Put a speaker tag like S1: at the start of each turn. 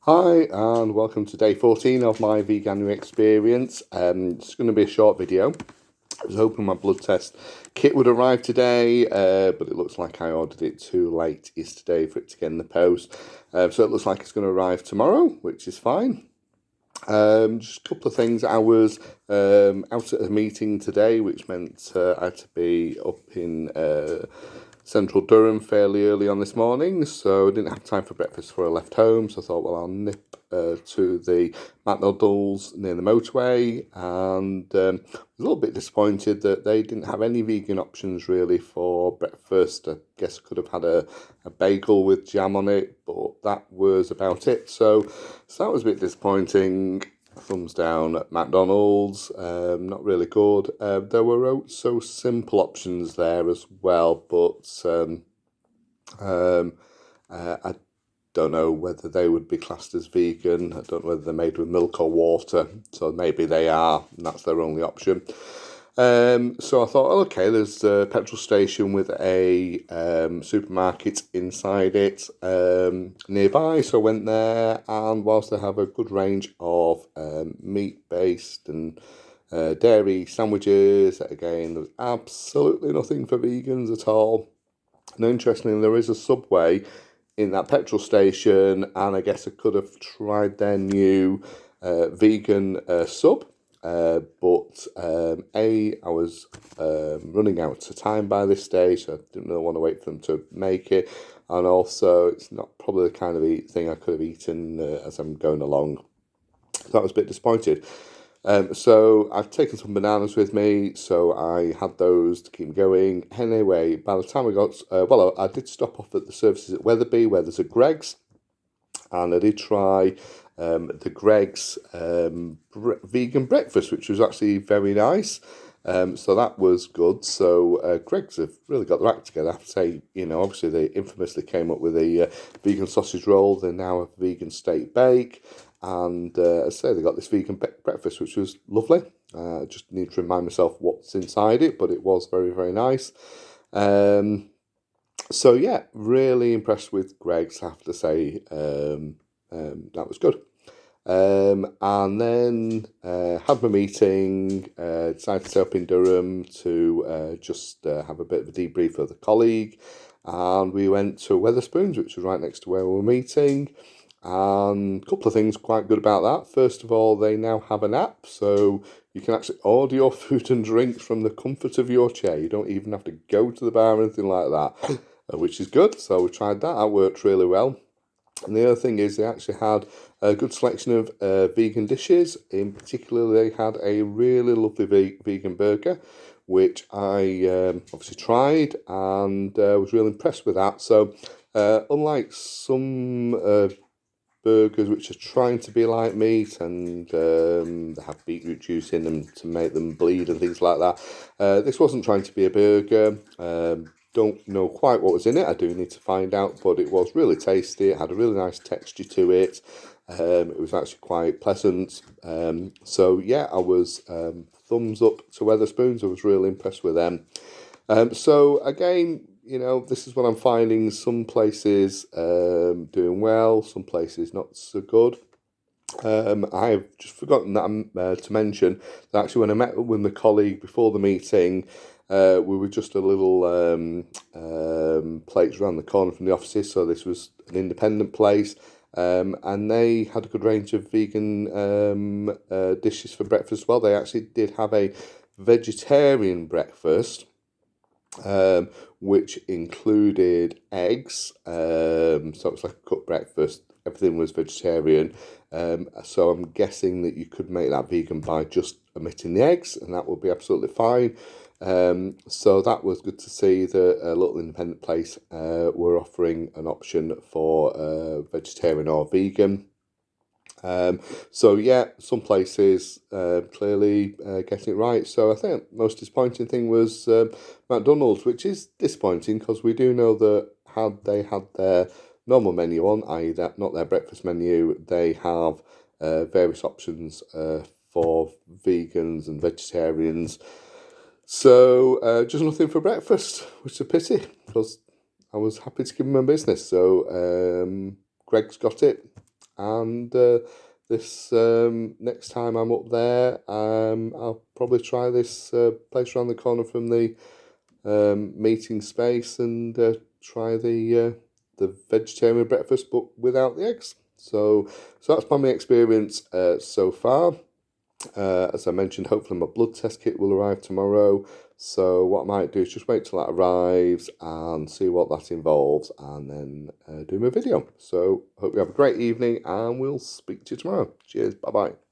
S1: Hi and welcome to day 14 of my Veganuary experience. It's going to be a short video. I was hoping my blood test kit would arrive today, but it looks like I ordered it too late yesterday for it to get in the post. So it looks like it's going to arrive tomorrow, which is fine. Just a couple of things. I was out at a meeting today, which meant I had to be up in central Durham fairly early on this morning, so I didn't have time for breakfast before I left home. So I thought, well, I'll nip to the McDonald's near the motorway, and was a little bit disappointed that they didn't have any vegan options really for breakfast. I guess I could have had a bagel with jam on it, but that was about it. So that was a bit disappointing. Thumbs down at McDonald's, not really good. There were so simple options there as well, but I don't know whether they would be classed as vegan. I don't know whether they're made with milk or water, so maybe they are, and that's their only option. So I thought, okay, there's a petrol station with a supermarket inside it nearby. So I went there, and whilst they have a good range of meat-based and dairy sandwiches, again, there's absolutely nothing for vegans at all. And interestingly, there is a Subway in that petrol station, and I guess I could have tried their new vegan sub. But I was running out of time by this stage, so I didn't really want to wait for them to make it. And also, it's not probably the kind of thing I could have eaten as I'm going along. So that was a bit disappointed. So I've taken some bananas with me, so I had those to keep me going. Anyway, by the time I got, I did stop off at the services at Wetherby, where there's a Greggs, and I did try the Greggs vegan breakfast, which was actually very nice. So that was good. So Greggs have really got their act together. I have to say, obviously they infamously came up with a vegan sausage roll. They now have vegan steak bake. And I say they got this vegan breakfast, which was lovely. I just need to remind myself what's inside it, but it was very, very nice. So yeah, really impressed with Greggs, I have to say. That was good. And then had my meeting, decided to stay up in Durham to just have a bit of a debrief with a colleague. And we went to Wetherspoons, which was right next to where we were meeting. And a couple of things quite good about that. First of all, they now have an app, so you can actually order your food and drinks from the comfort of your chair. You don't even have to go to the bar or anything like that, which is good. So we tried that. That worked really well. And the other thing is they actually had a good selection of vegan dishes. In particular, they had a really lovely vegan burger, which I obviously tried and was really impressed with that. So unlike some burgers which are trying to be like meat and they have beetroot juice in them to make them bleed and things like that, this wasn't trying to be a burger. Don't know quite what was in it. I do need to find out, but it was really tasty. It had a really nice texture to it. It was actually quite pleasant. So yeah, I was thumbs up to Wetherspoons. I was really impressed with them. So again, this is what I'm finding. Some places doing well, some places not so good. I've just forgotten that to mention that actually when I met with my colleague before the meeting, we were just a little place around the corner from the offices, so this was an independent place. And they had a good range of vegan dishes for breakfast as well. They actually did have a vegetarian breakfast, which included eggs. So it was like a cooked breakfast. Everything was vegetarian. So I'm guessing that you could make that vegan by just omitting the eggs, and that would be absolutely fine. So that was good to see that a little independent place were offering an option for vegetarian or vegan. So yeah, some places clearly getting it right. So I think the most disappointing thing was McDonald's, which is disappointing because we do know that had they had their normal menu on, i.e. that not their breakfast menu, they have various options for vegans and vegetarians. So just nothing for breakfast, which is a pity because I was happy to give them a business. So Greg's got it. and this next time I'm up there, I'll probably try this place around the corner from the meeting space and try the vegetarian breakfast, but without the eggs. So that's been my experience so far. As I mentioned, hopefully my blood test kit will arrive tomorrow. So what I might do is just wait till that arrives and see what that involves, and then do my video. So hope you have a great evening, and we'll speak to you tomorrow. Cheers. Bye bye.